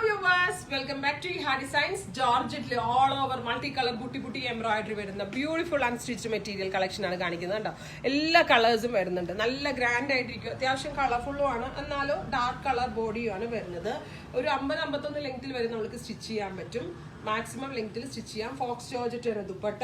viewers, welcome back to Iha Designs. Georgette all over multicolor booty embroidery വരുന്ന beautiful unstitched material collection ആണ് കാണിക്കുന്നത് കേട്ടോ. എല്ലാ കളേഴ്സും വരുന്നുണ്ട്. നല്ല ഗ്രാൻഡ് ആയിട്ടിരിക്കും. അത്യാവശ്യം കളർഫുള്ളും ആണ്. എന്നാലും ഡാർക്ക് കളർ ബോഡിയും ആണ് വരുന്നത്. ഒരു 50-51 ലെങ്ത്തിൽ വരെ നമുക്ക് സ്റ്റിച്ച് ചെയ്യാൻ പറ്റും. മാക്സിമം ലെങ്ത്തിൽ സ്റ്റിച്ച് ചെയ്യാം. ഫോക്സ് ജോർജറ്റ് ആണ് dupatta,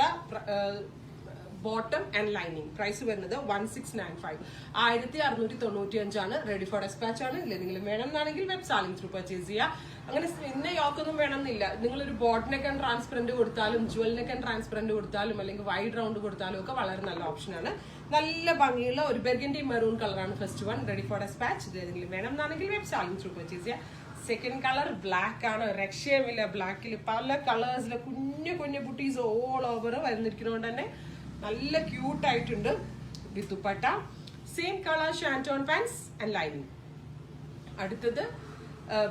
bottom and lining. Price വരുന്നത് 1695. 1695 ആണ്. റെഡി ഫോർ ഡെസ്പാച്ച് ആണ്. എന്തെങ്കിലും വേണം എന്നാണെങ്കിൽ വെബ് സാലിംഗ് ത്രൂ പർച്ചേസ് ചെയ്യുക. അങ്ങനെ ഇന്ന യോക്കൊന്നും വേണമെന്നില്ല. നിങ്ങളൊരു ബോട്ടിനൊക്കെ ട്രാൻസ്പെറന്റ് കൊടുത്താലും ജുവലിനൊക്കെ ട്രാൻസ്പെറന്റ് കൊടുത്താലും അല്ലെങ്കിൽ വൈഡ് റൗണ്ട് കൊടുത്താലും ഒക്കെ വളരെ നല്ല ഓപ്ഷനാണ്. നല്ല ഭംഗിയുള്ള ഒരു ബെർഗൻഡി മെറൂൺ കളറാണ് first one. Ready for dispatch. ഏതെങ്കിലും വേണം എന്നാണെങ്കിൽ വെബ് സാലിംഗ് ത്രൂ പർച്ചേസ് ചെയ്യുക. സെക്കൻഡ് കളർ ബ്ലാക്ക് ആണ്. രക്ഷയുമില്ല. ബ്ലാക്കിൽ പല കളേഴ്സിലെ കുഞ്ഞു ബുട്ടീസ് ഓൾ ഓവർ വരുന്നിരിക്കുന്നതുകൊണ്ട് തന്നെ നല്ല ക്യൂട്ട് ആയിട്ടുണ്ട്. With dupatta, same colour shantoon pants and lining. അടുത്തത്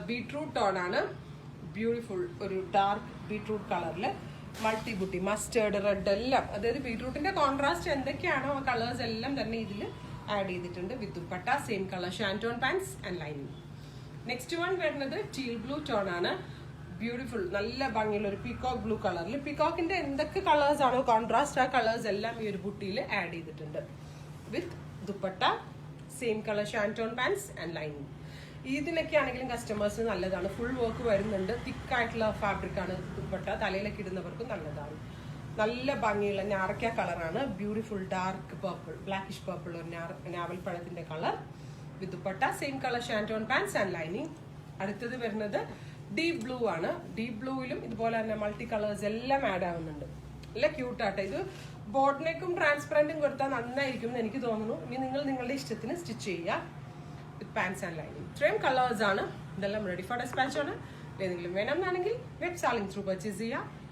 ബീട്രൂട്ട് ടോൺ ആണ്. ബ്യൂട്ടിഫുൾ ഒരു ഡാർക്ക് ബീട്രൂട്ട് കളറിൽ മൾട്ടി ബുട്ടി, മസ്റ്റേർഡ്, റെഡ് എല്ലാം, അതായത് ബീട്രൂട്ടിന്റെ കോൺട്രാസ്റ്റ് എന്തൊക്കെയാണോ ആ കളേഴ്സ് എല്ലാം തന്നെ ഇതിൽ ആഡ് ചെയ്തിട്ടുണ്ട്. With dupatta, same colour shantoon pants and lining. Next one വരുന്നത് ടീൽ ബ്ലൂ ടോൺ ആണ്. ബ്യൂട്ടിഫുൾ നല്ല ഭംഗിയുള്ള ഒരു പീകോക്ക് ബ്ലൂ കളറിൽ പീകോക്കിന്റെ എന്തൊക്കെ കളേഴ്സ് ആണോ കോൺട്രാസ്റ്റ് ആ കളേഴ്സ് എല്ലാം ഈ ഒരു ബുട്ടിയിൽ ആഡ് ചെയ്തിട്ടുണ്ട്. With dupatta, same colour shantoon pants and lining. ഇതിനൊക്കെ ആണെങ്കിലും കസ്റ്റമേഴ്സിന് നല്ലതാണ്. ഫുൾ വർക്ക് വരുന്നുണ്ട്. തിക്കായിട്ടുള്ള ഫാബ്രിക് ആണ് ദുപ്പട്ട. തലയിലൊക്കെ ഇടുന്നവർക്കും നല്ലതാണ്. നല്ല ഭംഗിയുള്ള ഞാറക്ക കളറാണ്. Beautiful dark purple, blackish purple, ഒരു നാവൽ പഴത്തിന്റെ colour. With dupatta, same colour shantoon pants and lining. അടുത്തത് വരുന്നത് ഡീപ് ബ്ലൂ ആണ്. ഡീപ് ബ്ലൂവിലും ഇതുപോലെ തന്നെ മൾട്ടി കളേഴ്സ് എല്ലാം ആഡ് ആവുന്നുണ്ട്. നല്ല ക്യൂട്ടാട്ടെ. ഇത് ബോട്ടിനേക്കും ട്രാൻസ്പെറന്റും കൊടുത്താൽ നന്നായിരിക്കും എന്ന് എനിക്ക് തോന്നുന്നു. ഇനി നിങ്ങൾ നിങ്ങളുടെ ഇഷ്ടത്തിന് സ്റ്റിച്ച് ചെയ്യുക. വിത്ത് പാൻസ് ആൻഡ് ലൈനിങ്. ഇത്രയും കളേഴ്സ് ആണ്. ഇതെല്ലാം റെഡി ഫോർ ഡെസ്പാച്ച് ആണ്. ഏതെങ്കിലും വേണം എന്നാണെങ്കിൽ വെബ് സാലിംഗ് ത്രൂ പർച്ചേസ് ചെയ്യുക.